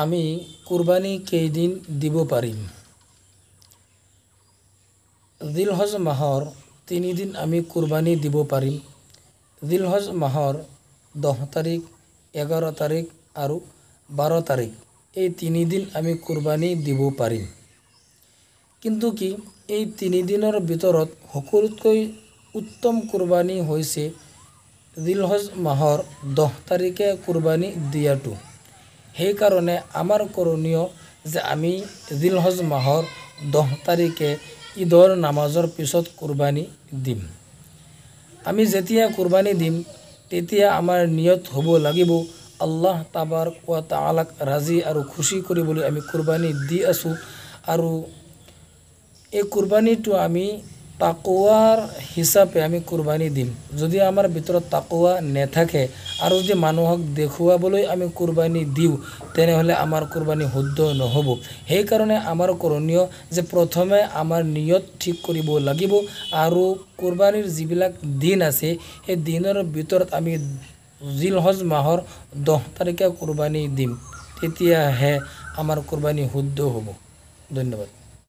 আমি কুৰবানি কেইদিন দিব পাৰিম? জিলহজ মাহৰ 3 দিন আমি কুৰবানি দিব পাৰিম। জিলহজ মাহৰ 10 তাৰিখ, 11 তাৰিখ আৰু 12 তাৰিখ এই 3 দিন আমি কুৰবানি দিব পাৰিম। কিন্তু কি এই 3 দিনৰ ভিতৰত সকলোতকৈ উত্তম কুৰবানি হৈছে জিলহজ মাহৰ 10 তাৰিখে কুৰবানি দিয়াটো। সেইকাৰণে আমাৰ কৰণীয় যে আমি জিলহজ মাহৰ 10 তাৰিখে ঈদৰ নামাজৰ পিছত কুৰবানি দিম। আমি যেতিয়া কুৰবানি দিম তেতিয়া আমাৰ নিয়ত হ'ব লাগিব আল্লাহ তাবাৰক व তাআলাক ৰাজি আৰু খুশি কৰিবলৈ আমি কুৰবানি দি আছোঁ। আৰু এই কুৰবানিটো আমি তাকৱাৰ হিচাপে আমি কুৰবানি দিম। যদি আমাৰ ভিতৰত তাকৱা নেথাকে আৰু যদি মানুহক দেখুৱাবলৈ আমি কুৰবানি দিওঁ তেনেহ'লে আমাৰ কুৰবানি শুদ্ধ নহ'ব। সেইকাৰণে আমাৰ কৰণীয় যে প্ৰথমে আমাৰ নিয়ত ঠিক কৰিব লাগিব আৰু কুৰবানিৰ যিবিলাক দিন আছে সেই দিনৰ ভিতৰত আমি জিলহজ মাহৰ 10 তাৰিখে কুৰবানি দিম। তেতিয়াহে আমাৰ কুৰবানি শুদ্ধ হ'ব। ধন্যবাদ।